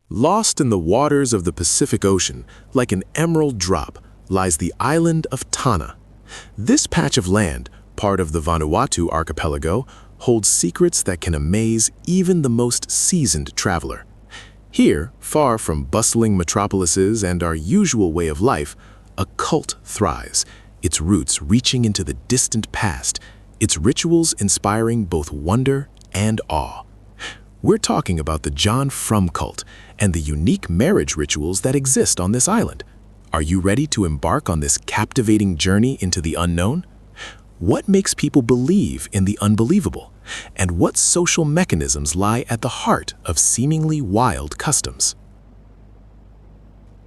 Lost in the waters of the Pacific Ocean, like an emerald drop, lies the island of Tanna. This patch of land, part of the Vanuatu archipelago, holds secrets that can amaze even the most seasoned traveler. Here, far from bustling metropolises and our usual way of life, a cult thrives, its roots reaching into the distant past, its rituals inspiring both wonder and awe. We're talking about the John Frum cult and the unique marriage rituals that exist on this island. Are you ready to embark on this captivating journey into the unknown? What makes people believe in the unbelievable? And what social mechanisms lie at the heart of seemingly wild customs?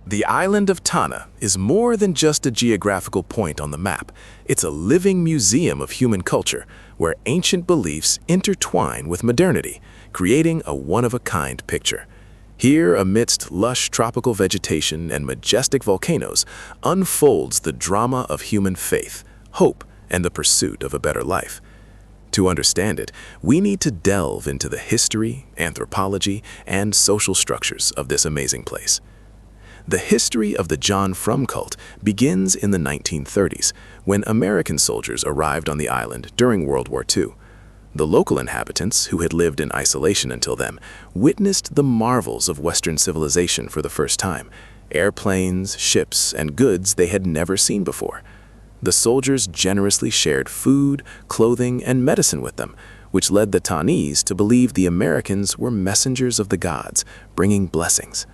The island of Tanna is more than just a geographical point on the map. It's a living museum of human culture where ancient beliefs intertwine with modernity, creating a one-of-a-kind picture. Here, amidst lush tropical vegetation and majestic volcanoes, unfolds the drama of human faith, hope, and the pursuit of a better life. To understand it, we need to delve into the history, anthropology, and social structures of this amazing place. The history of the John Frum cult begins in the 1930s, when American soldiers arrived on the island during World War II. The local inhabitants, who had lived in isolation until then, witnessed the marvels of Western civilization for the first time: airplanes, ships, and goods they had never seen before. The soldiers generously shared food, clothing, and medicine with them, which led the Tannese to believe the Americans were messengers of the gods, bringing blessings.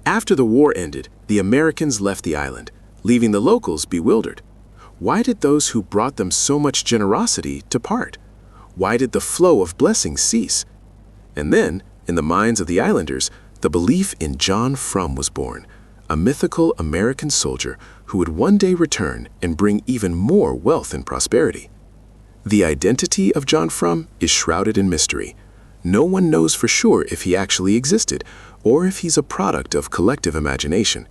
After the war ended, the Americans left the island, leaving the locals bewildered. Why did those who brought them so much generosity depart? Why did the flow of blessings cease? And then, in the minds of the islanders, the belief in John Frum was born, a mythical American soldier who would one day return and bring even more wealth and prosperity. The identity of John Frum is shrouded in mystery. No one knows for sure if he actually existed or if he's a product of collective imagination.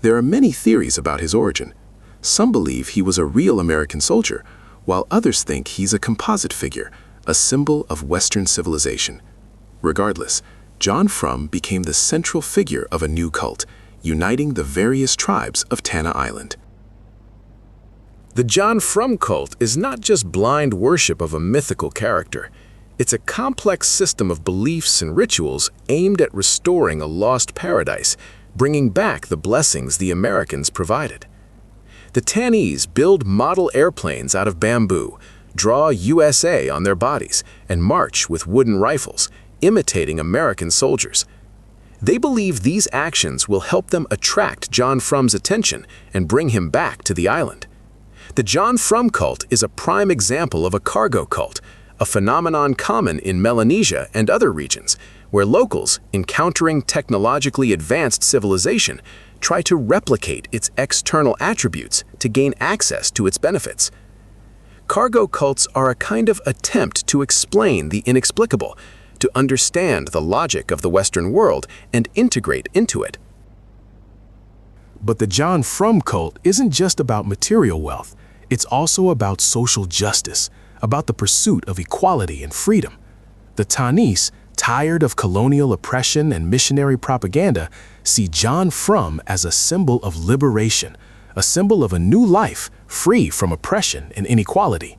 There are many theories about his origin. Some believe he was a real American soldier, while others think he's a composite figure, a symbol of Western civilization. Regardless, John Frum became the central figure of a new cult, uniting the various tribes of Tanna Island. The John Frum cult is not just blind worship of a mythical character. It's a complex system of beliefs and rituals aimed at restoring a lost paradise, bringing back the blessings the Americans provided. The Tannese build model airplanes out of bamboo, draw USA on their bodies, and march with wooden rifles, imitating American soldiers. They believe these actions will help them attract John Frum's attention and bring him back to the island. The John Frum cult is a prime example of a cargo cult, a phenomenon common in Melanesia and other regions, where locals, encountering technologically advanced civilization, try to replicate its external attributes to gain access to its benefits. Cargo cults are a kind of attempt to explain the inexplicable, to understand the logic of the Western world and integrate into it. But the John Frum cult isn't just about material wealth. It's also about social justice, about the pursuit of equality and freedom. The Tannese, tired of colonial oppression and missionary propaganda, see John Frum as a symbol of liberation, a symbol of a new life free from oppression and inequality.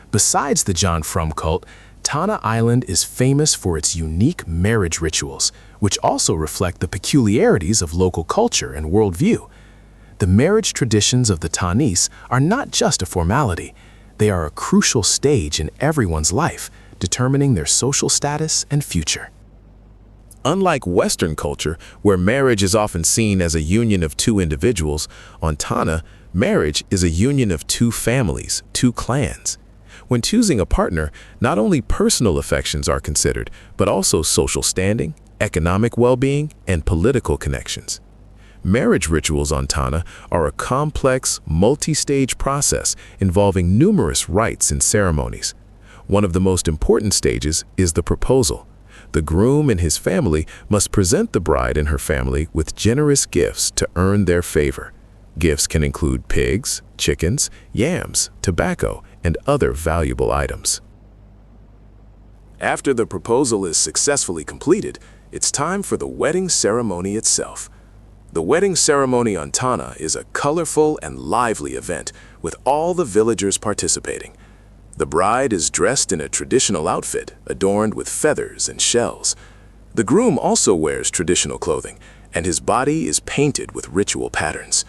Besides the John Frum cult, Tanna Island is famous for its unique marriage rituals, which also reflect the peculiarities of local culture and worldview. The marriage traditions of the Tannese are not just a formality. They are a crucial stage in everyone's life, determining their social status and future. Unlike Western culture, where marriage is often seen as a union of two individuals, on Tanna, marriage is a union of two families, two clans. When choosing a partner, not only personal affections are considered, but also social standing, economic well-being, and political connections. Marriage rituals on Tanna are a complex, multi-stage process involving numerous rites and ceremonies. One of the most important stages is the proposal. The groom and his family must present the bride and her family with generous gifts to earn their favor. Gifts can include pigs, chickens, yams, tobacco, and other valuable items. After the proposal is successfully completed, it's time for the wedding ceremony itself. The wedding ceremony on Tanna is a colorful and lively event with all the villagers participating. The bride is dressed in a traditional outfit adorned with feathers and shells. The groom also wears traditional clothing, and his body is painted with ritual patterns.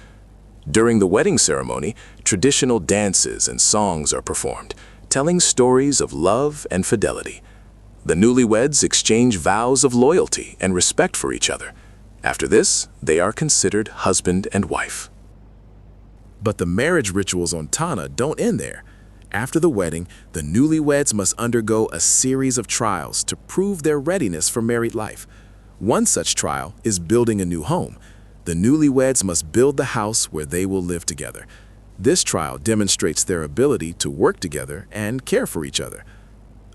During the wedding ceremony, traditional dances and songs are performed, telling stories of love and fidelity. The newlyweds exchange vows of loyalty and respect for each other. After this, they are considered husband and wife. But the marriage rituals on Tanna don't end there. After the wedding, the newlyweds must undergo a series of trials to prove their readiness for married life. One such trial is building a new home. The newlyweds must build the house where they will live together. This trial demonstrates their ability to work together and care for each other.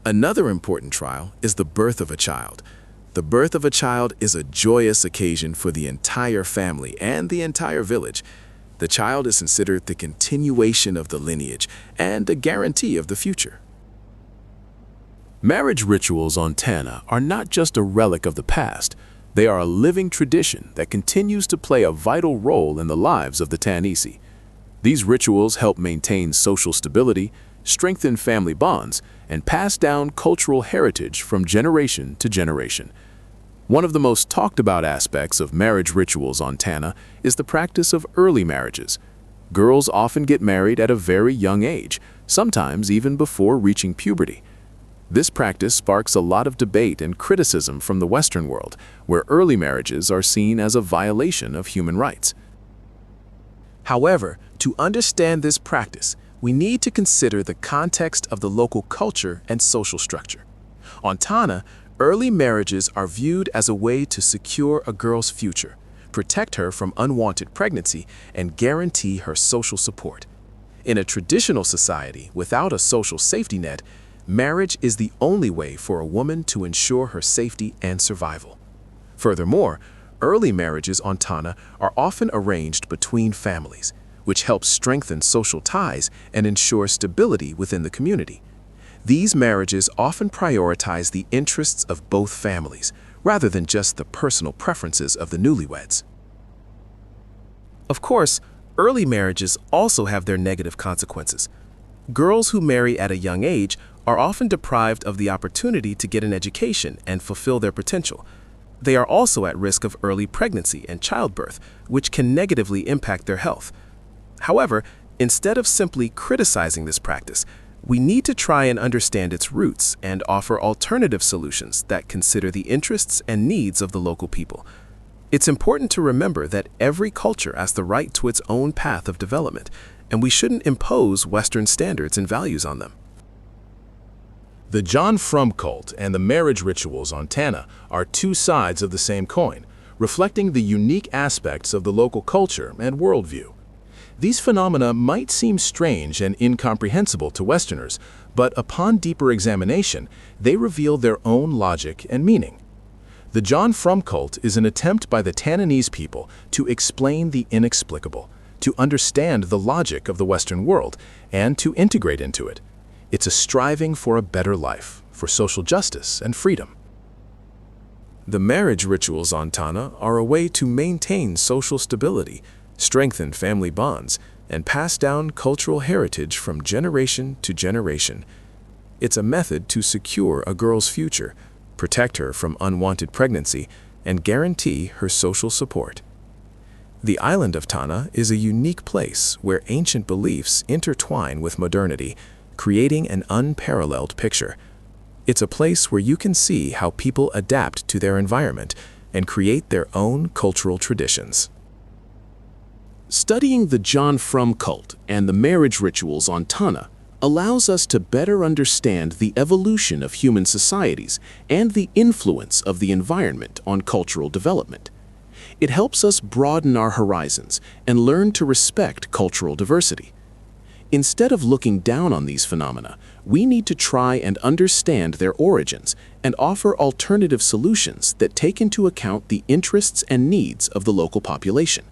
Another important trial is the birth of a child. The birth of a child is a joyous occasion for the entire family and the entire village. The child is considered the continuation of the lineage and a guarantee of the future. Marriage rituals on Tanna are not just a relic of the past. They are a living tradition that continues to play a vital role in the lives of the Tannisi. These rituals help maintain social stability, strengthen family bonds, and pass down cultural heritage from generation to generation. One of the most talked about aspects of marriage rituals on Tanna is the practice of early marriages. Girls often get married at a very young age, sometimes even before reaching puberty. This practice sparks a lot of debate and criticism from the Western world, where early marriages are seen as a violation of human rights. However, to understand this practice, we need to consider the context of the local culture and social structure. On Tanna, early marriages are viewed as a way to secure a girl's future, protect her from unwanted pregnancy, and guarantee her social support. In a traditional society without a social safety net, marriage is the only way for a woman to ensure her safety and survival. Furthermore, early marriages on Tanna are often arranged between families, which helps strengthen social ties and ensure stability within the community. These marriages often prioritize the interests of both families, rather than just the personal preferences of the newlyweds. Of course, early marriages also have their negative consequences. Girls who marry at a young age are often deprived of the opportunity to get an education and fulfill their potential. They are also at risk of early pregnancy and childbirth, which can negatively impact their health. However, instead of simply criticizing this practice, we need to try and understand its roots and offer alternative solutions that consider the interests and needs of the local people. It's important to remember that every culture has the right to its own path of development, and we shouldn't impose Western standards and values on them. The John Frum cult and the marriage rituals on Tanna are two sides of the same coin, reflecting the unique aspects of the local culture and worldview. These phenomena might seem strange and incomprehensible to Westerners, but upon deeper examination, they reveal their own logic and meaning. The John Frum cult is an attempt by the Tannanese people to explain the inexplicable, to understand the logic of the Western world, and to integrate into it. It's a striving for a better life, for social justice and freedom. The marriage rituals on Tanna are a way to maintain social stability, strengthen family bonds, and pass down cultural heritage from generation to generation. It's a method to secure a girl's future, protect her from unwanted pregnancy, and guarantee her social support. The island of Tanna is a unique place where ancient beliefs intertwine with modernity, creating an unparalleled picture. It's a place where you can see how people adapt to their environment and create their own cultural traditions. Studying the John Frum cult and the marriage rituals on Tanna allows us to better understand the evolution of human societies and the influence of the environment on cultural development. It helps us broaden our horizons and learn to respect cultural diversity. Instead of looking down on these phenomena, we need to try and understand their origins and offer alternative solutions that take into account the interests and needs of the local population.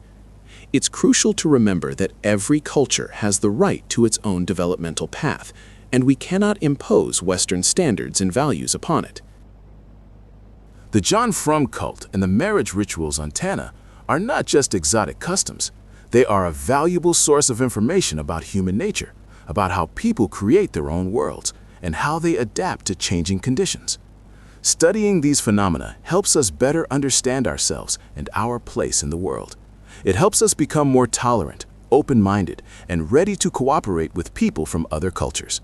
It's crucial to remember that every culture has the right to its own developmental path, and we cannot impose Western standards and values upon it. The John Frum cult and the marriage rituals on Tanna are not just exotic customs. They are a valuable source of information about human nature, about how people create their own worlds, and how they adapt to changing conditions. Studying these phenomena helps us better understand ourselves and our place in the world. It helps us become more tolerant, open-minded, and ready to cooperate with people from other cultures.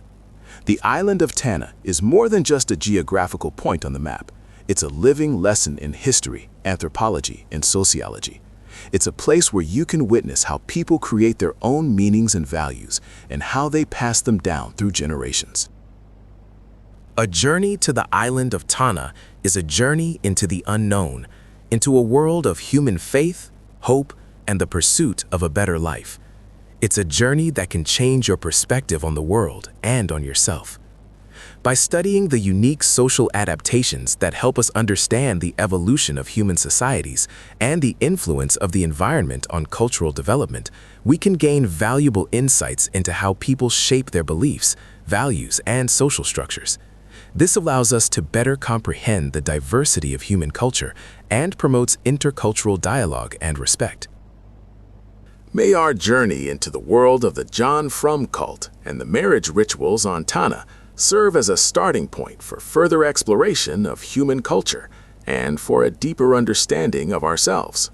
The island of Tanna is more than just a geographical point on the map. It's a living lesson in history, anthropology, and sociology. It's a place where you can witness how people create their own meanings and values, and how they pass them down through generations. A journey to the island of Tanna is a journey into the unknown, into a world of human faith, hope, and the pursuit of a better life. It's a journey that can change your perspective on the world and on yourself. By studying the unique social adaptations that help us understand the evolution of human societies and the influence of the environment on cultural development, we can gain valuable insights into how people shape their beliefs, values, and social structures. This allows us to better comprehend the diversity of human culture and promotes intercultural dialogue and respect. May our journey into the world of the John Frum cult and the marriage rituals on Tanna serve as a starting point for further exploration of human culture and for a deeper understanding of ourselves.